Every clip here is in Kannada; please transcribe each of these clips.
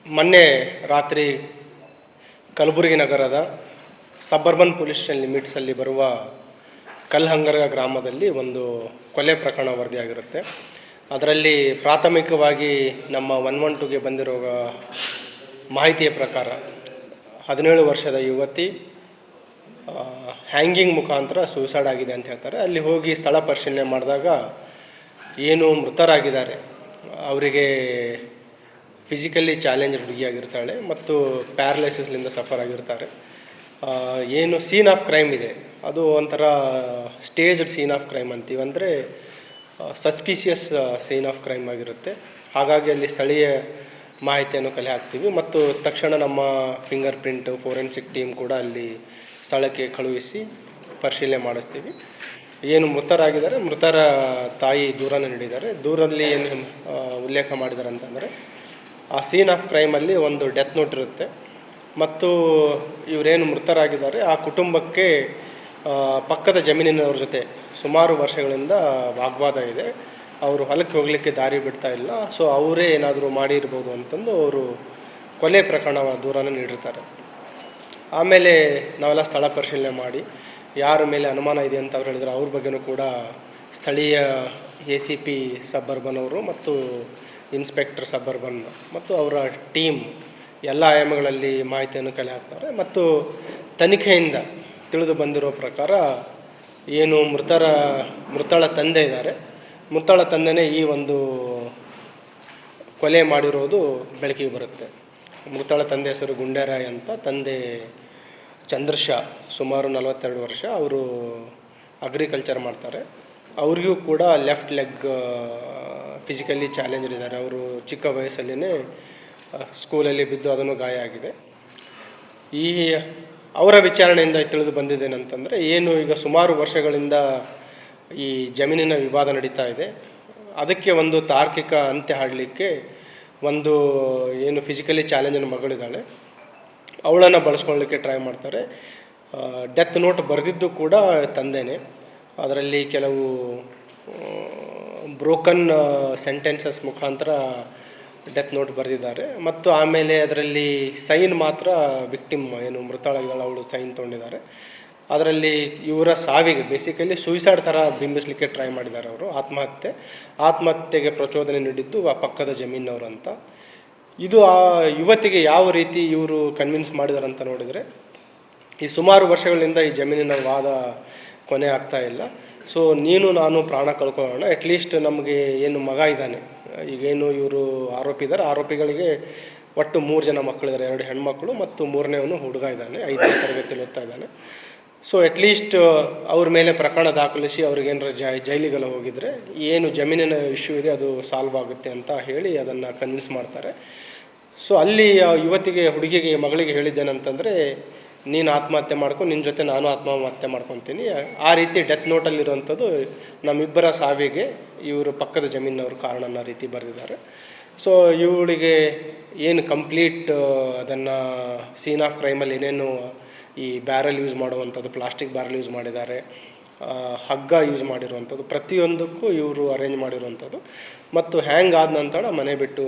ಮೊನ್ನೆ ರಾತ್ರಿ ಕಲಬುರಗಿ ನಗರದ ಸಬರ್ಬನ್ ಪೊಲೀಸ್ ಸ್ಟೇಷನ್ ಲಿಮಿಟ್ಸಲ್ಲಿ ಬರುವ ಕಲ್ಹಂಗರ ಗ್ರಾಮದಲ್ಲಿ ಒಂದು ಕೊಲೆ ಪ್ರಕರಣ ವರದಿಯಾಗಿರುತ್ತೆ. ಅದರಲ್ಲಿ ಪ್ರಾಥಮಿಕವಾಗಿ ನಮ್ಮ 112ಗೆ ಬಂದಿರೋ ಮಾಹಿತಿಯ ಪ್ರಕಾರ 17 ವರ್ಷದ ಯುವತಿ ಹ್ಯಾಂಗಿಂಗ್ ಮುಖಾಂತರ ಸೂಸೈಡ್ ಆಗಿದೆ ಅಂತ ಹೇಳ್ತಾರೆ. ಅಲ್ಲಿ ಹೋಗಿ ಸ್ಥಳ ಪರಿಶೀಲನೆ ಮಾಡಿದಾಗ ಏನು ಮೃತರಾಗಿದ್ದಾರೆ ಅವರಿಗೆ ಫಿಸಿಕಲಿ ಚಾಲೆಂಜ್ ಹುಡುಗಿಯಾಗಿರ್ತಾಳೆ ಮತ್ತು ಪ್ಯಾರಲೈಸಿಸ್ಲಿಂದ ಸಫರ್ ಆಗಿರ್ತಾರೆ. ಏನು ಸೀನ್ ಆಫ್ ಕ್ರೈಮ್ ಇದೆ ಅದು ಒಂಥರ ಸ್ಟೇಜ್ಡ್ ಸೀನ್ ಆಫ್ ಕ್ರೈಮ್ ಅಂತೀವಿ, ಅಂದರೆ ಸಸ್ಪಿಷಿಯಸ್ ಸೀನ್ ಆಫ್ ಕ್ರೈಮ್ ಆಗಿರುತ್ತೆ. ಹಾಗಾಗಿ ಅಲ್ಲಿ ಸ್ಥಳೀಯ ಮಾಹಿತಿಯನ್ನು ಕಲೆ ಹಾಕ್ತೀವಿ ಮತ್ತು ತಕ್ಷಣ ನಮ್ಮ ಫಿಂಗರ್ ಪ್ರಿಂಟ್ ಫೋರೆನ್ಸಿಕ್ ಟೀಮ್ ಕೂಡ ಅಲ್ಲಿ ಸ್ಥಳಕ್ಕೆ ಕಳುಹಿಸಿ ಪರಿಶೀಲನೆ ಮಾಡಿಸ್ತೀವಿ. ಏನು ಮೃತರಾಗಿದ್ದಾರೆ, ಮೃತರ ತಾಯಿ ದೂರನ್ನು ನೀಡಿದ್ದಾರೆ. ದೂರಲ್ಲಿ ಏನು ಉಲ್ಲೇಖ ಮಾಡಿದ್ದಾರೆ ಅಂತಂದರೆ, ಆ ಸೀನ್ ಆಫ್ ಕ್ರೈಮಲ್ಲಿ ಒಂದು ಡೆತ್ ನೋಟ್ ಇರುತ್ತೆ ಮತ್ತು ಇವರೇನು ಮೃತರಾಗಿದ್ದಾರೆ ಆ ಕುಟುಂಬಕ್ಕೆ ಪಕ್ಕದ ಜಮೀನಿನವ್ರ ಜೊತೆ ಸುಮಾರು ವರ್ಷಗಳಿಂದ ವಾಗ್ವಾದ ಇದೆ. ಅವರು ಹೊಲಕ್ಕೆ ಹೋಗಲಿಕ್ಕೆ ದಾರಿ ಬಿಡ್ತಾ ಇಲ್ಲ. ಸೊ ಅವರೇ ಏನಾದರೂ ಮಾಡಿರ್ಬೋದು ಅಂತಂದು ಅವರು ಕೊಲೆ ಪ್ರಕರಣ ದೂರನ್ನು ನೀಡಿರ್ತಾರೆ. ಆಮೇಲೆ ನಾವೆಲ್ಲ ಸ್ಥಳ ಪರಿಶೀಲನೆ ಮಾಡಿ ಯಾರ ಮೇಲೆ ಅನುಮಾನ ಇದೆ ಅಂತ ಅವ್ರು ಹೇಳಿದ್ರು. ಅವ್ರ ಬಗ್ಗೆನೂ ಕೂಡ ಸ್ಥಳೀಯ ACP ಸಬರ್ಬನ್ ಅವರು ಮತ್ತು ಇನ್ಸ್ಪೆಕ್ಟರ್ ಸಬರ್ಬನ್ ಮತ್ತು ಅವರ ಟೀಮ್ ಎಲ್ಲ ಆಯಾಮಗಳಲ್ಲಿ ಮಾಹಿತಿಯನ್ನು ಕಲೆ ಹಾಕ್ತಾರೆ. ಮತ್ತು ತನಿಖೆಯಿಂದ ತಿಳಿದು ಬಂದಿರೋ ಪ್ರಕಾರ ಏನು ಮೃತಳ ತಂದೆ ಇದ್ದಾರೆ, ಮೃತಳ ತಂದೆನೇ ಈ ಒಂದು ಕೊಲೆ ಮಾಡಿರೋದು ಬೆಳಕಿಗೆ ಬರುತ್ತೆ. ಮೃತಳ ತಂದೆ ಹೆಸರು ಗುಂಡೇರಾಯ್ ಅಂತ, ತಂದೆ ಚಂದ್ರಶಾ, ಸುಮಾರು 42 ವರ್ಷ. ಅವರು ಅಗ್ರಿಕಲ್ಚರ್ ಮಾಡ್ತಾರೆ. ಅವ್ರಿಗೂ ಕೂಡ ಲೆಫ್ಟ್ ಲೆಗ್ ಫಿಸಿಕಲಿ ಚಾಲೆಂಜ್ ಇದ್ದಾರೆ. ಅವರು ಚಿಕ್ಕ ವಯಸ್ಸಲ್ಲೇ ಸ್ಕೂಲಲ್ಲಿ ಬಿದ್ದು ಅದನ್ನು ಗಾಯ ಆಗಿದೆ. ಈ ಅವರ ವಿಚಾರಣೆಯಿಂದ ತಿಳಿದು ಬಂದಿದ್ದೇನೆಂತಂದರೆ, ಏನು ಈಗ ಸುಮಾರು ವರ್ಷಗಳಿಂದ ಈ ಜಮೀನಿನ ವಿವಾದ ನಡೀತಾ ಇದೆ, ಅದಕ್ಕೆ ಒಂದು ತಾರ್ಕಿಕ ಅಂತ್ಯ ಹಾಡಲಿಕ್ಕೆ ಒಂದು ಏನು ಫಿಸಿಕಲಿ ಚಾಲೆಂಜಿನ ಮಗಳಿದ್ದಾಳೆ, ಅವಳನ್ನು ಬಳಸ್ಕೊಳ್ಳಲಿಕ್ಕೆ ಟ್ರೈ ಮಾಡ್ತಾರೆ. ಡೆತ್ ನೋಟ್ ಬರೆದಿದ್ದು ಕೂಡ ತಂದೆನೇ. ಅದರಲ್ಲಿ ಕೆಲವು ಬ್ರೋಕನ್ ಸೆಂಟೆನ್ಸಸ್ ಮುಖಾಂತರ ಡೆತ್ ನೋಟ್ ಬರೆದಿದ್ದಾರೆ ಮತ್ತು ಆಮೇಲೆ ಅದರಲ್ಲಿ ಸೈನ್ ಮಾತ್ರ ವಿಕ್ಟಿಮ್ ಏನು ಮೃತಳಾಗಿದ್ದಾಳೆ ಅವಳು ಸೈನ್ ತೊಗೊಂಡಿದ್ದಾರೆ. ಅದರಲ್ಲಿ ಇವರ ಸಾವಿಗೆ ಬೇಸಿಕಲಿ ಸೂಯಿಸೈಡ್ ಥರ ಬಿಂಬಿಸಲಿಕ್ಕೆ ಟ್ರೈ ಮಾಡಿದ್ದಾರೆ. ಅವರು ಆತ್ಮಹತ್ಯೆಗೆ ಪ್ರಚೋದನೆ ನೀಡಿದ್ದು ಆ ಪಕ್ಕದ ಜಮೀನವರು ಅಂತ. ಇದು ಆ ಯುವತಿಗೆ ಯಾವ ರೀತಿ ಇವರು ಕನ್ವಿನ್ಸ್ ಮಾಡಿದ್ದಾರೆ ಅಂತ ನೋಡಿದರೆ, ಈ ಸುಮಾರು ವರ್ಷಗಳಿಂದ ಈ ಜಮೀನಿನ ವಾದ ಕೊನೆ ಆಗ್ತಾ ಇಲ್ಲ. ಸೊ ನೀನು ನಾನು ಪ್ರಾಣ ಕಳ್ಕೊಳ್ಳೋಣ, ಅಟ್ಲೀಸ್ಟ್ ನಮಗೆ ಏನು ಮಗ ಇದ್ದಾನೆ, ಈಗೇನು ಇವರು ಆರೋಪಿ ಇದ್ದಾರೆ, ಆರೋಪಿಗಳಿಗೆ ಒಟ್ಟು 3 ಜನ ಮಕ್ಕಳಿದ್ದಾರೆ, 2 ಹೆಣ್ಮಕ್ಳು ಮತ್ತು 3ನೇವನು ಹುಡುಗ ಇದ್ದಾನೆ, 5ನೇ ತರಗತಿಯಲ್ಲಿ ಓದ್ತಾ ಇದ್ದಾನೆ. ಸೊ ಅಟ್ಲೀಸ್ಟ್ ಅವ್ರ ಮೇಲೆ ಪ್ರಕರಣ ದಾಖಲಿಸಿ ಅವ್ರಿಗೇನಾರ ಜೈಲಿಗೆಲ್ಲ ಹೋಗಿದರೆ ಏನು ಜಮೀನಿನ ಇಶ್ಯೂ ಇದೆ ಅದು ಸಾಲ್ವ್ ಆಗುತ್ತೆ ಅಂತ ಹೇಳಿ ಅದನ್ನು ಕನ್ವಿನ್ಸ್ ಮಾಡ್ತಾರೆ. ಸೊ ಅಲ್ಲಿ ಯುವತಿಗೆ ಹುಡುಗಿಗೆ ಮಗಳಿಗೆ ಹೇಳಿದ್ದೇನೆಂತಂದರೆ, ನೀನು ಆತ್ಮಹತ್ಯೆ ಮಾಡ್ಕೊ, ನಿನ್ನ ಜೊತೆ ನಾನು ಆತ್ಮಹತ್ಯೆ ಮಾಡ್ಕೊತೀನಿ. ಆ ರೀತಿ ಡೆತ್ ನೋಟಲ್ಲಿರುವಂಥದ್ದು ನಮ್ಮಿಬ್ಬರ ಸಾವಿಗೆ ಇವರು ಪಕ್ಕದ ಜಮೀನವ್ರ ಕಾರಣ ಅನ್ನೋ ರೀತಿ ಬರೆದಿದ್ದಾರೆ. ಸೊ ಇವಳಿಗೆ ಏನು ಕಂಪ್ಲೀಟ್ ಅದನ್ನು ಸೀನ್ ಆಫ್ ಕ್ರೈಮಲ್ಲಿ ಏನೇನು ಈ ಬ್ಯಾರಲ್ ಯೂಸ್ ಮಾಡುವಂಥದ್ದು, ಪ್ಲಾಸ್ಟಿಕ್ ಬ್ಯಾರಲ್ ಯೂಸ್ ಮಾಡಿದ್ದಾರೆ, ಹಗ್ಗ ಯೂಸ್ ಮಾಡಿರುವಂಥದ್ದು, ಪ್ರತಿಯೊಂದಕ್ಕೂ ಇವರು ಅರೇಂಜ್ ಮಾಡಿರುವಂಥದ್ದು. ಮತ್ತು ಹ್ಯಾಂಗ್ ಆದ ನಂತರ ಮನೆ ಬಿಟ್ಟು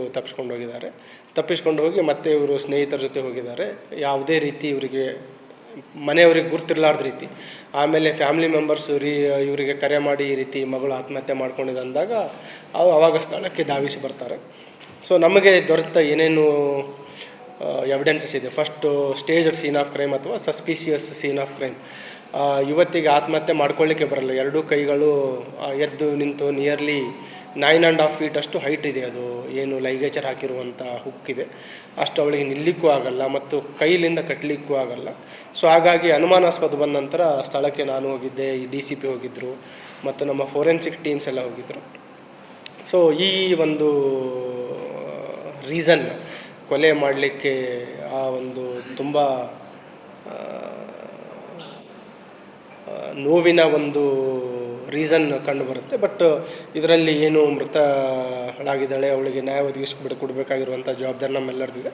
ತಪ್ಪಿಸ್ಕೊಂಡು ಹೋಗಿ ಮತ್ತೆ ಇವರು ಸ್ನೇಹಿತರ ಜೊತೆ ಹೋಗಿದ್ದಾರೆ. ಯಾವುದೇ ರೀತಿ ಇವರಿಗೆ ಮನೆಯವ್ರಿಗೆ ಗುರ್ತಿರ್ಲಾರ್ದ ರೀತಿ. ಆಮೇಲೆ ಫ್ಯಾಮಿಲಿ ಮೆಂಬರ್ಸ್ ಇವರಿಗೆ ಕರೆ ಮಾಡಿ ಈ ರೀತಿ ಮಗಳು ಆತ್ಮಹತ್ಯೆ ಮಾಡ್ಕೊಂಡಿದೆ ಅಂದಾಗ ಆವಾಗ ಸ್ಥಳಕ್ಕೆ ಧಾವಿಸಿ ಬರ್ತಾರೆ. ಸೊ ನಮಗೆ ದೊರೆತ ಏನೇನು ಎವಿಡೆನ್ಸಸ್ ಇದೆ, first staged scene of crime ಅಥವಾ ಸಸ್ಪಿಷಿಯಸ್ ಸೀನ್ ಆಫ್ ಕ್ರೈಮ್. ಯುವತಿಗೆ ಆತ್ಮಹತ್ಯೆ ಮಾಡ್ಕೊಳ್ಳಿಕ್ಕೆ ಬರಲ್ಲ, 2 ಕೈಗಳು ಎದ್ದು ನಿಂತು ನಿಯರ್ಲಿ 9.5 feet ಅಷ್ಟು ಹೈಟ್ ಇದೆ. ಅದು ಏನು ಲೈಗೇಚರ್ ಹಾಕಿರುವಂಥ ಹುಕ್ಕಿದೆ, ಅಷ್ಟು ಅವಳಿಗೆ ನಿಲ್ಲಿಕ್ಕೂ ಆಗಲ್ಲ ಮತ್ತು ಕೈಲಿಂದ ಕಟ್ಟಲಿಕ್ಕೂ ಆಗಲ್ಲ. ಸೊ ಹಾಗಾಗಿ ಅನುಮಾನಾಸ್ಪದ ಬಂದ ನಂತರ ಸ್ಥಳಕ್ಕೆ ನಾನು ಹೋಗಿದ್ದೆ, ಈ DCP ಹೋಗಿದ್ದರು ಮತ್ತು ನಮ್ಮ ಫೋರೆನ್ಸಿಕ್ ಟೀಮ್ಸ್ ಎಲ್ಲ ಹೋಗಿದ್ದರು. ಸೊ ಈ ಒಂದು ರೀಸನ್ ಕೊಲೆ ಮಾಡಲಿಕ್ಕೆ ಆ ಒಂದು ತುಂಬ ನೋವಿನ ಒಂದು ರೀಸನ್ ಕಂಡು ಬರುತ್ತೆ. ಬಟ್ ಇದರಲ್ಲಿ ಏನು ಮೃತಳಾಗಿದ್ದಾಳೆ, ಅವಳಿಗೆ ನ್ಯಾಯ ಕೊಡಬೇಕಾಗಿರುವಂಥ ಜವಾಬ್ದಾರಿ ನಮ್ಮೆಲ್ಲರದಿದೆ.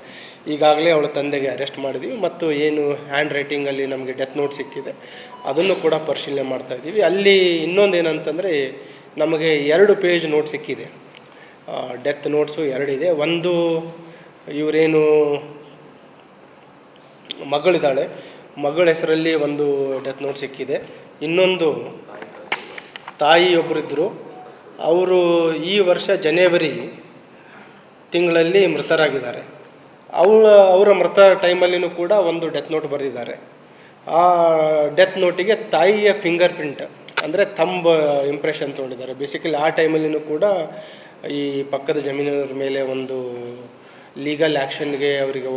ಈಗಾಗಲೇ ಅವಳ ತಂದೆಗೆ ಅರೆಸ್ಟ್ ಮಾಡಿದ್ದೀವಿ ಮತ್ತು ಏನು ಹ್ಯಾಂಡ್ ರೈಟಿಂಗಲ್ಲಿ ನಮಗೆ ಡೆತ್ ನೋಟ್ ಸಿಕ್ಕಿದೆ ಅದನ್ನು ಕೂಡ ಪರಿಶೀಲನೆ ಮಾಡ್ತಾಯಿದ್ದೀವಿ. ಅಲ್ಲಿ ಇನ್ನೊಂದು ಏನಂತಂದರೆ, ನಮಗೆ 2 ಪೇಜ್ ನೋಟ್ ಸಿಕ್ಕಿದೆ. ಡೆತ್ ನೋಟ್ಸು 2 ಇದೆ. ಒಂದು ಇವರೇನು ಮಗಳಿದ್ದಾಳೆ, ಮಗಳ ಹೆಸರಲ್ಲಿ ಒಂದು ಡೆತ್ ನೋಟ್ ಸಿಕ್ಕಿದೆ. ಇನ್ನೊಂದು ತಾಯಿ ಒಬ್ಬರಿದ್ದರು, ಅವರು ಈ ವರ್ಷ ಜನವರಿ ತಿಂಗಳಲ್ಲಿ ಮೃತರಾಗಿದ್ದಾರೆ. ಅವರ ಮೃತ ಟೈಮಲ್ಲಿನೂ ಕೂಡ ಒಂದು ಡೆತ್ ನೋಟ್ ಬರೆದಿದ್ದಾರೆ. ಆ ಡೆತ್ ನೋಟಿಗೆ ತಾಯಿಯ ಫಿಂಗರ್ ಪ್ರಿಂಟ್ ಅಂದರೆ ಥಂಬ್ ಇಂಪ್ರೆಷನ್ ತೊಗೊಂಡಿದ್ದಾರೆ. ಬೇಸಿಕಲಿ ಆ ಟೈಮಲ್ಲಿನೂ ಕೂಡ ಈ ಪಕ್ಕದ ಜಮೀನರ ಮೇಲೆ ಒಂದು ಲೀಗಲ್ ಆ್ಯಕ್ಷನ್ಗೆ ಅವರಿಗೆ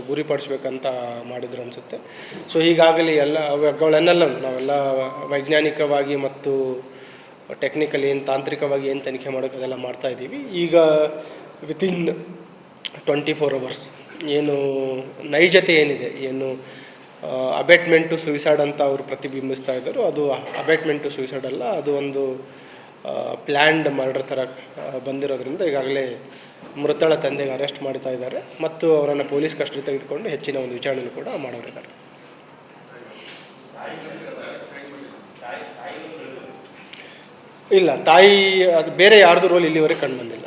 ಗುರಿಪಡಿಸ್ಬೇಕಂತ ಮಾಡಿದ್ರು ಅನಿಸುತ್ತೆ. ಸೊ ಈಗಾಗಲೇ ಅವುಗಳನ್ನೆಲ್ಲ ನಾವೆಲ್ಲ ವೈಜ್ಞಾನಿಕವಾಗಿ ಮತ್ತು ಟೆಕ್ನಿಕಲಿ ತಾಂತ್ರಿಕವಾಗಿ ಏನು ತನಿಖೆ ಮಾಡೋಕ್ಕೆ ಅದೆಲ್ಲ ಮಾಡ್ತಾಯಿದ್ದೀವಿ. ಈಗ ವಿತಿನ್ 24 hours ಏನು ನೈಜತೆ ಏನಿದೆ, ಏನು ಅಬೇಟ್ಮೆಂಟ್ ಟು ಸುಯಿಸೈಡ್ ಅಂತ ಅವರು ಪ್ರತಿಬಿಂಬಿಸ್ತಾ ಇದ್ದರು, ಅದು ಅಬೇಟ್ಮೆಂಟ್ ಟು ಸುಯಿಸೈಡ್ ಅಲ್ಲ, ಅದು ಒಂದು ಪ್ಲ್ಯಾಂಡ್ ಮರ್ಡರ್ ಥರ ಬಂದಿರೋದ್ರಿಂದ ಈಗಾಗಲೇ ಮೃತಳ ತಂದೆಗೆ ಅರೆಸ್ಟ್ ಮಾಡ್ತಾ ಇದ್ದಾರೆ ಮತ್ತು ಅವರನ್ನು ಪೊಲೀಸ್ ಕಸ್ಟಡಿ ತೆಗೆದುಕೊಂಡು ಹೆಚ್ಚಿನ ಒಂದು ವಿಚಾರಣೆ ಕೂಡ ಮಾಡೋರಿದ್ದಾರೆ. ಇಲ್ಲ, ತಾಯಿ ಅದು ಬೇರೆ ಯಾರ್ದು ರೋಲ್ ಇಲ್ಲಿವರೆಗೆ ಕಂಡು ಬಂದಿಲ್ಲ.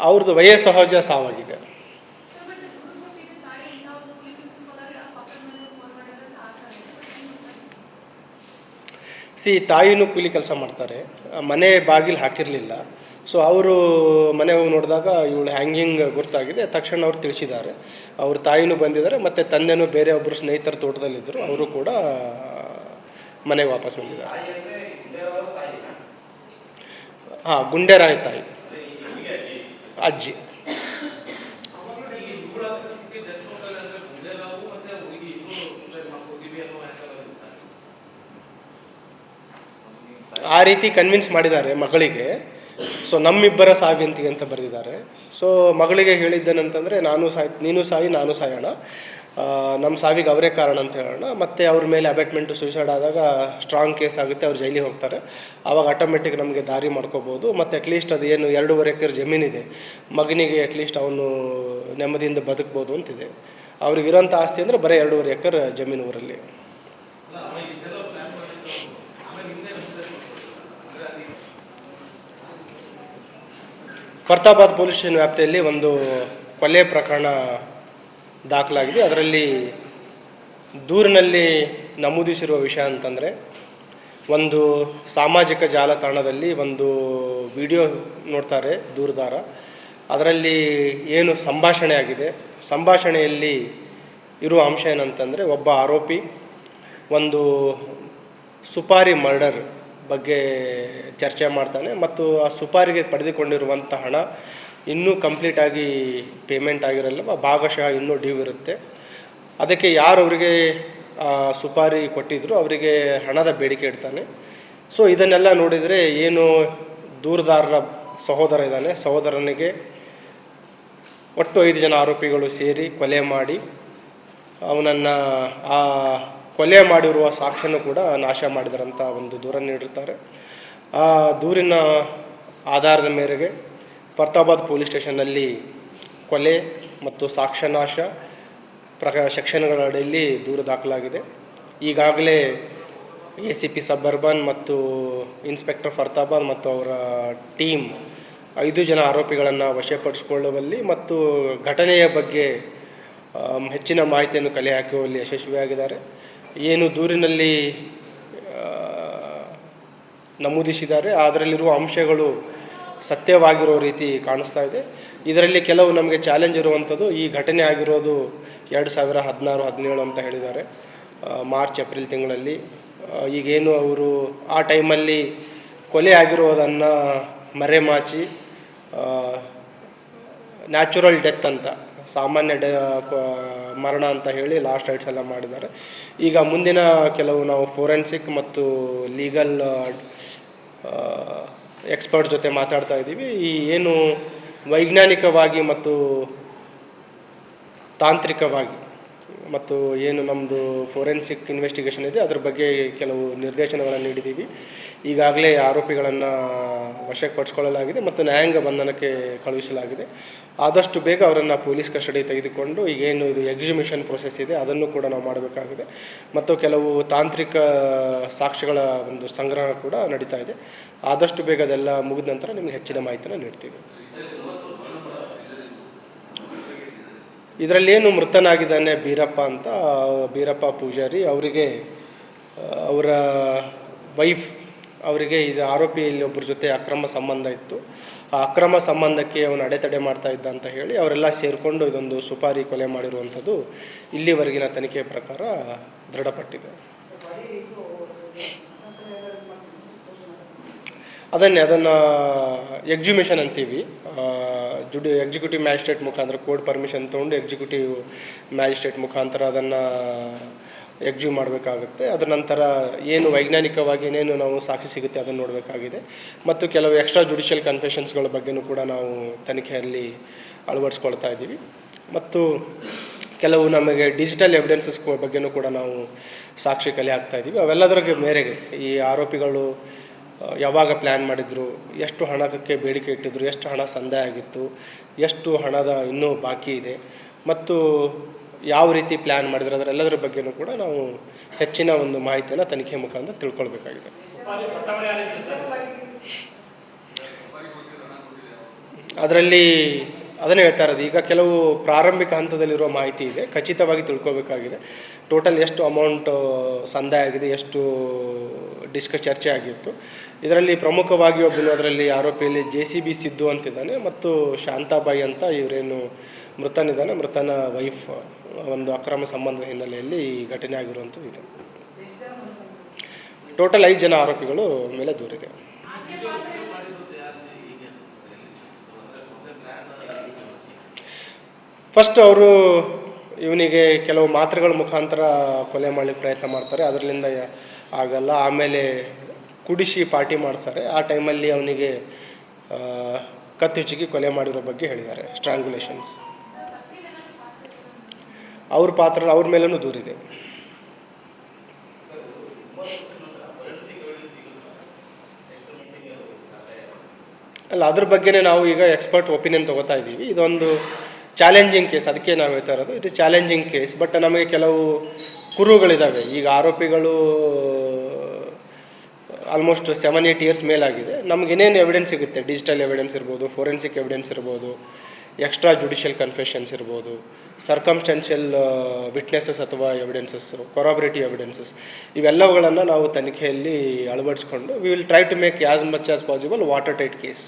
ಅವ್ರದ್ದು ವಯಸ್ಸಹಜ ಸಾವಾಗಿದೆ. ತಾಯಿನೂ ಕೂಲಿ ಕೆಲಸ ಮಾಡ್ತಾರೆ, ಮನೆ ಬಾಗಿಲು ಹಾಕಿರಲಿಲ್ಲ. ಸೊ ಅವರು ಮನೆ ಹೋಗಿ ನೋಡಿದಾಗ ಇವಳು ಹ್ಯಾಂಗಿಂಗ್ ಗುರ್ತಾಗಿದೆ. ತಕ್ಷಣ ಅವ್ರು ತಿಳಿಸಿದ್ದಾರೆ. ಅವ್ರ ತಾಯಿನೂ ಬಂದಿದ್ದಾರೆ ಮತ್ತು ತಂದೆನೂ ಬೇರೆ ಒಬ್ಬರು ಸ್ನೇಹಿತರ ತೋಟದಲ್ಲಿದ್ದರು, ಅವರು ಕೂಡ ಮನೆಗೆ ವಾಪಸ್ ಬಂದಿದ್ದಾರೆ. ಹಾಂ, ಗುಂಡೇರಾಯ ತಾಯಿ, ಅಜ್ಜಿ. ಆ ರೀತಿ ಕನ್ವಿನ್ಸ್ ಮಾಡಿದ್ದಾರೆ ಮಗಳಿಗೆ. ಸೊ ನಮ್ಮಿಬ್ಬರ ಸಾವಿಯಂತಿಗೆ ಅಂತ ಬರೆದಿದ್ದಾರೆ. ಸೊ ಮಗಳಿಗೆ ಹೇಳಿದ್ದೇನಂತಂದರೆ, ನೀನು ಸಾಯಿ ನಾನು ಸಾಯೋಣ, ನಮ್ಮ ಸಾವಿಗೆ ಅವರೇ ಕಾರಣ ಅಂತ ಹೇಳೋಣ. ಮತ್ತು ಅವ್ರ ಮೇಲೆ ಅಬೇಟ್ಮೆಂಟು ಸುಯಿಸೈಡ್ ಆದಾಗ ಸ್ಟ್ರಾಂಗ್ ಕೇಸ್ ಆಗುತ್ತೆ, ಅವ್ರು ಜೈಲಿಗೆ ಹೋಗ್ತಾರೆ. ಆವಾಗ ಆಟೋಮೆಟಿಕ್ ನಮಗೆ ದಾರಿ ಮಾಡ್ಕೋಬೋದು. ಮತ್ತು ಅಟ್ಲೀಸ್ಟ್ ಅದು ಏನು 2.5 ಎಕರೆ ಜಮೀನಿದೆ, ಮಗನಿಗೆ ಅಟ್ಲೀಸ್ಟ್ ಅವನು ನೆಮ್ಮದಿಯಿಂದ ಬದುಕ್ಬೋದು ಅಂತಿದೆ. ಅವ್ರಿಗಿರೋಂಥ ಆಸ್ತಿ ಅಂದರೆ ಬರೀ 2.5 ಎಕರೆ ಜಮೀನು ಊರಲ್ಲಿ. ಫರ್ತಾಬಾದ್ ಪೊಲೀಸ್ ಸ್ಟೇಷನ್ ವ್ಯಾಪ್ತಿಯಲ್ಲಿ ಒಂದು ಕೊಲೆ ಪ್ರಕರಣ ದಾಖಲಾಗಿದೆ. ಅದರಲ್ಲಿ ದೂರಿನಲ್ಲಿ ನಮೂದಿಸಿರುವ ವಿಷಯ ಅಂತಂದರೆ, ಒಂದು ಸಾಮಾಜಿಕ ಜಾಲತಾಣದಲ್ಲಿ ಒಂದು ವಿಡಿಯೋ ನೋಡ್ತಾರೆ ದೂರುದಾರ. ಅದರಲ್ಲಿ ಏನು ಸಂಭಾಷಣೆ ಆಗಿದೆ, ಸಂಭಾಷಣೆಯಲ್ಲಿ ಇರುವ ಅಂಶ ಏನಂತಂದರೆ, ಒಬ್ಬ ಆರೋಪಿ ಒಂದು ಸುಪಾರಿ ಮರ್ಡರ್ ಬಗ್ಗೆ ಚರ್ಚೆ ಮಾಡ್ತಾನೆ ಮತ್ತು ಆ ಸುಪಾರಿಗೆ ಪಡೆದುಕೊಂಡಿರುವಂಥ ಹಣ ಇನ್ನೂ ಕಂಪ್ಲೀಟಾಗಿ ಪೇಮೆಂಟ್ ಆಗಿರಲ್ಲ, ಭಾಗಶಃ ಇನ್ನೂ ಡ್ಯೂ ಇರುತ್ತೆ. ಅದಕ್ಕೆ ಯಾರು ಅವರಿಗೆ ಸುಪಾರಿ ಕೊಟ್ಟಿದ್ರು ಅವರಿಗೆ ಹಣದ ಬೇಡಿಕೆ ಇಡ್ತಾನೆ. ಸೊ ಇದನ್ನೆಲ್ಲ ನೋಡಿದರೆ ಏನು ದೂರುದಾರರ ಸಹೋದರ ಇದ್ದಾನೆ, ಸಹೋದರನಿಗೆ ಒಟ್ಟು 5 ಜನ ಆರೋಪಿಗಳು ಸೇರಿ ಕೊಲೆ ಮಾಡಿ ಅವನನ್ನು ಆ ಕೊಲೆ ಮಾಡಿರುವ ಸಾಕ್ಷ್ಯನೂ ಕೂಡ ನಾಶ ಮಾಡಿದರಂಥ ಒಂದು ದೂರನ್ನು ನೀಡಿರ್ತಾರೆ. ಆ ದೂರಿನ ಆಧಾರದ ಮೇರೆಗೆ ಫರ್ತಾಬಾದ್ ಪೊಲೀಸ್ ಸ್ಟೇಷನ್ನಲ್ಲಿ ಕೊಲೆ ಮತ್ತು ಸಾಕ್ಷ್ಯನಾಶ ಸೆಕ್ಷನ್ಗಳ ಅಡಿಯಲ್ಲಿ ದೂರು ದಾಖಲಾಗಿದೆ. ಈಗಾಗಲೇ ACP ಸಬರ್ಬನ್ ಮತ್ತು ಇನ್ಸ್ಪೆಕ್ಟರ್ ಫರ್ತಾಬಾದ್ ಮತ್ತು ಅವರ ಟೀಮ್ 5 ಜನ ಆರೋಪಿಗಳನ್ನು ವಶಪಡಿಸಿಕೊಳ್ಳುವಲ್ಲಿ ಮತ್ತು ಘಟನೆಯ ಬಗ್ಗೆ ಹೆಚ್ಚಿನ ಮಾಹಿತಿಯನ್ನು ಕಲೆ ಹಾಕುವಲ್ಲಿ ಯಶಸ್ವಿಯಾಗಿದ್ದಾರೆ. ಏನು ದೂರಿನಲ್ಲಿ ನಮೂದಿಸಿದ್ದಾರೆ ಅದರಲ್ಲಿರುವ ಅಂಶಗಳು ಸತ್ಯವಾಗಿರೋ ರೀತಿ ಕಾಣಿಸ್ತಾ ಇದೆ. ಇದರಲ್ಲಿ ಕೆಲವು ನಮಗೆ ಚಾಲೆಂಜ್ ಇರುವಂಥದ್ದು, ಈ ಘಟನೆ ಆಗಿರೋದು 2016-17 ಅಂತ ಹೇಳಿದ್ದಾರೆ, ಮಾರ್ಚ್-ಏಪ್ರಿಲ್ ತಿಂಗಳಲ್ಲಿ. ಈಗೇನು ಅವರು ಆ ಟೈಮಲ್ಲಿ ಕೊಲೆ ಆಗಿರೋದನ್ನು ಮರೆಮಾಚಿ ನ್ಯಾಚುರಲ್ ಡೆತ್ ಅಂತ, ಸಾಮಾನ್ಯ ಮರಣ ಅಂತ ಹೇಳಿ ಲಾಸ್ಟ್ ರೈಟ್ಸ್ ಎಲ್ಲ ಮಾಡಿದ್ದಾರೆ. ಈಗ ಮುಂದಿನ ಕೆಲವು ನಾವು ಫೋರೆನ್ಸಿಕ್ ಮತ್ತು ಲೀಗಲ್ ಎಕ್ಸ್ಪರ್ಟ್ಸ್ ಜೊತೆ ಮಾತಾಡ್ತಾ ಇದ್ದೀವಿ. ಈ ಏನು ವೈಜ್ಞಾನಿಕವಾಗಿ ಮತ್ತು ತಾಂತ್ರಿಕವಾಗಿ ಮತ್ತು ಏನು ನಮ್ಮದು ಫೋರೆನ್ಸಿಕ್ ಇನ್ವೆಸ್ಟಿಗೇಷನ್ ಇದೆ ಅದ್ರ ಬಗ್ಗೆ ಕೆಲವು ನಿರ್ದೇಶನಗಳನ್ನು ನೀಡಿದ್ದೀವಿ. ಈಗಾಗಲೇ ಆರೋಪಿಗಳನ್ನು ವಶಕ್ಕೆ ಪಡಿಸ್ಕೊಳ್ಳಲಾಗಿದೆ ಮತ್ತು ನ್ಯಾಯಾಂಗ ಬಂಧನಕ್ಕೆ ಕಳುಹಿಸಲಾಗಿದೆ. ಆದಷ್ಟು ಬೇಗ ಅವರನ್ನು ಪೊಲೀಸ್ ಕಸ್ಟಡಿ ತೆಗೆದುಕೊಂಡು ಈಗೇನು ಇದು ಎಕ್ಸಿಬಿಷನ್ ಪ್ರೊಸೆಸ್ ಇದೆ ಅದನ್ನು ಕೂಡ ನಾವು ಮಾಡಬೇಕಾಗಿದೆ ಮತ್ತು ಕೆಲವು ತಾಂತ್ರಿಕ ಸಾಕ್ಷ್ಯಗಳ ಒಂದು ಸಂಗ್ರಹ ಕೂಡ ನಡೀತಾ ಇದೆ. ಆದಷ್ಟು ಬೇಗ ಅದೆಲ್ಲ ಮುಗಿದ ನಂತರ ನಿಮಗೆ ಹೆಚ್ಚಿನ ಮಾಹಿತಿನ ನೀಡ್ತೀವಿ. ಇದರಲ್ಲೇನು ಮೃತನಾಗಿದ್ದಾನೆ ಬೀರಪ್ಪ ಪೂಜಾರಿ ಅವರಿಗೆ ಅವರ ವೈಫ್ ಅವರಿಗೆ ಇದು ಆರೋಪಿಯಲ್ಲಿ ಒಬ್ಬರ ಜೊತೆ ಅಕ್ರಮ ಸಂಬಂಧ ಇತ್ತು. ಆ ಅಕ್ರಮ ಸಂಬಂಧಕ್ಕೆ ಅವನು ಅಡೆತಡೆ ಮಾಡ್ತಾ ಇದ್ದ ಅಂತ ಹೇಳಿ ಅವರೆಲ್ಲ ಸೇರಿಕೊಂಡು ಇದೊಂದು ಸುಪಾರಿ ಕೊಲೆ ಮಾಡಿರುವಂಥದ್ದು ಇಲ್ಲಿವರೆಗಿನ ತನಿಖೆ ಪ್ರಕಾರ ದೃಢಪಟ್ಟಿದೆ. ಅದನ್ನು ಎಕ್ಸಿಬಿಷನ್ ಅಂತೀವಿ. ಎಕ್ಸಿಕ್ಯೂಟಿವ್ ಮ್ಯಾಜಿಸ್ಟ್ರೇಟ್ ಮುಖಾಂತರ ಕೋರ್ಟ್ ಪರ್ಮಿಷನ್ ತೊಗೊಂಡು ಎಕ್ಸಿಕ್ಯೂಟಿವ್ ಮ್ಯಾಜಿಸ್ಟ್ರೇಟ್ ಮುಖಾಂತರ ಅದನ್ನು ಎಕ್ಸಿಕ್ಯೂಟ್ ಮಾಡಬೇಕಾಗುತ್ತೆ. ಅದರ ನಂತರ ಏನು ವೈಜ್ಞಾನಿಕವಾಗಿ ಏನೇನು ನಾವು ಸಾಕ್ಷಿ ಸಿಗುತ್ತೆ ಅದನ್ನು ನೋಡಬೇಕಾಗಿದೆ ಮತ್ತು ಕೆಲವು ಎಕ್ಸ್ಟ್ರಾ ಜುಡಿಷಿಯಲ್ ಕನ್ಫೆಷನ್ಸ್ಗಳ ಬಗ್ಗೆಯೂ ಕೂಡ ನಾವು ತನಿಖೆಯಲ್ಲಿ ಅಳವಡಿಸ್ಕೊಳ್ತಾ ಇದ್ದೀವಿ ಮತ್ತು ಕೆಲವು ನಮಗೆ ಡಿಜಿಟಲ್ ಎವಿಡೆನ್ಸಸ್ ಬಗ್ಗೆಯೂ ಕೂಡ ನಾವು ಸಾಕ್ಷಿ ಕಲೆ ಹಾಕ್ತಾಯಿದ್ದೀವಿ. ಅವೆಲ್ಲದರ ಮೇರೆಗೆ ಈ ಆರೋಪಿಗಳು ಯಾವಾಗ ಪ್ಲ್ಯಾನ್ ಮಾಡಿದರು, ಎಷ್ಟು ಹಣಕ್ಕೆ ಬೇಡಿಕೆ ಇಟ್ಟಿದ್ರು, ಎಷ್ಟು ಹಣ ಸಂದಾಯ ಆಗಿತ್ತು, ಎಷ್ಟು ಹಣದ ಇನ್ನೂ ಬಾಕಿ ಇದೆ ಮತ್ತು ಯಾವ ರೀತಿ ಪ್ಲ್ಯಾನ್ ಮಾಡಿದ್ರು ಅದರೆಲ್ಲದರ ಬಗ್ಗೆಯೂ ಕೂಡ ನಾವು ಹೆಚ್ಚಿನ ಒಂದು ಮಾಹಿತಿಯನ್ನು ತನಿಖೆ ಮುಖಾಂತರ ತಿಳ್ಕೊಳ್ಬೇಕಾಗಿದೆ. ಅದರಲ್ಲಿ ಅದನ್ನೇ ಹೇಳ್ತಾ ಇರೋದು, ಈಗ ಕೆಲವು ಪ್ರಾರಂಭಿಕ ಹಂತದಲ್ಲಿರುವ ಮಾಹಿತಿ ಇದೆ, ಖಚಿತವಾಗಿ ತಿಳ್ಕೊಬೇಕಾಗಿದೆ. ಟೋಟಲ್ ಎಷ್ಟು ಅಮೌಂಟ್ ಸಂದಾಯ ಆಗಿದೆ, ಎಷ್ಟು ಚರ್ಚೆ ಆಗಿತ್ತು. ಇದರಲ್ಲಿ ಪ್ರಮುಖವಾಗಿ ಅದರಲ್ಲಿ ಆರೋಪಿಯಲ್ಲಿ JCB ಸಿದ್ದು ಅಂತಿದ್ದಾನೆ ಮತ್ತು ಶಾಂತಾಬಾಯಿ ಅಂತ ಇವರೇನು ಮೃತನಿದ್ದಾನೆ, ಮೃತನ ವೈಫ್ ಒಂದು ಅಕ್ರಮ ಸಂಬಂಧದ ಹಿನ್ನೆಲೆಯಲ್ಲಿ ಈ ಘಟನೆ ಆಗಿರುವಂಥದ್ದು ಇದೆ. ಟೋಟಲ್ 5 ಜನ ಆರೋಪಿಗಳು ಮೇಲೆ ದೂರಿದೆ. ಫಸ್ಟ್ ಅವರು ಇವನಿಗೆ ಕೆಲವು ಮಾತ್ರೆಗಳ ಮುಖಾಂತರ ಕೊಲೆ ಮಾಡಲಿಕ್ಕೆ ಪ್ರಯತ್ನ ಮಾಡ್ತಾರೆ, ಅದರಿಂದ ಆಗಲ್ಲ. ಆಮೇಲೆ ಕುಡಿಸಿ ಪಾರ್ಟಿ ಮಾಡ್ತಾರೆ. ಆ ಟೈಮಲ್ಲಿ ಅವನಿಗೆ ಕತ್ತಿಚುಕಿ ಕೊಲೆ ಮಾಡಿರೋ ಬಗ್ಗೆ ಹೇಳಿದ್ದಾರೆ, ಸ್ಟ್ರಾಂಗ್ಯುಲೇಷನ್ಸ್. ಅವ್ರ ಮೇಲೂ ದೂರಿದೆ. ಅಲ್ಲ, ಅದ್ರ ಬಗ್ಗೆನೇ ನಾವು ಈಗ ಎಕ್ಸ್ಪರ್ಟ್ ಒಪಿನಿಯನ್ ತೊಗೋತಾ ಇದ್ದೀವಿ. ಇದೊಂದು ಚಾಲೆಂಜಿಂಗ್ ಕೇಸ್, ಅದಕ್ಕೆ ನಾವು ಹೇಳ್ತಾ ಇರೋದು it is challenging case. But ನಮಗೆ ಕೆಲವು ಕುರುಗಳಿದ್ದಾವೆ. ಈಗ ಆರೋಪಿಗಳು ಆಲ್ಮೋಸ್ಟ್ 7-8 ಇಯರ್ಸ್ ಮೇಲಾಗಿದೆ. ನಮಗೇನೇನು ಎವಿಡೆನ್ಸ್ ಸಿಗುತ್ತೆ, ಡಿಜಿಟಲ್ ಎವಿಡೆನ್ಸ್ ಇರ್ಬೋದು, ಫೋರೆನ್ಸಿಕ್ ಎವಿಡೆನ್ಸ್ ಇರ್ಬೋದು, ಎಕ್ಸ್ಟ್ರಾ ಜುಡಿಷಿಯಲ್ ಕನ್ಫೆಷನ್ಸ್ ಇರ್ಬೋದು, ಸರ್ಕಮ್ಸ್ಟೆನ್ಷಿಯಲ್ ವಿಟ್ನೆಸಸ್ ಅಥವಾ ಎವಿಡೆನ್ಸಸ್ಸು, ಕೊರಾಬರೇಟಿವ್ ಎವಿಡೆನ್ಸಸ್, ಇವೆಲ್ಲವುಗಳನ್ನು ನಾವು ತನಿಖೆಯಲ್ಲಿ ಅಳವಡಿಸ್ಕೊಂಡು we will try to make as much as possible water tight case.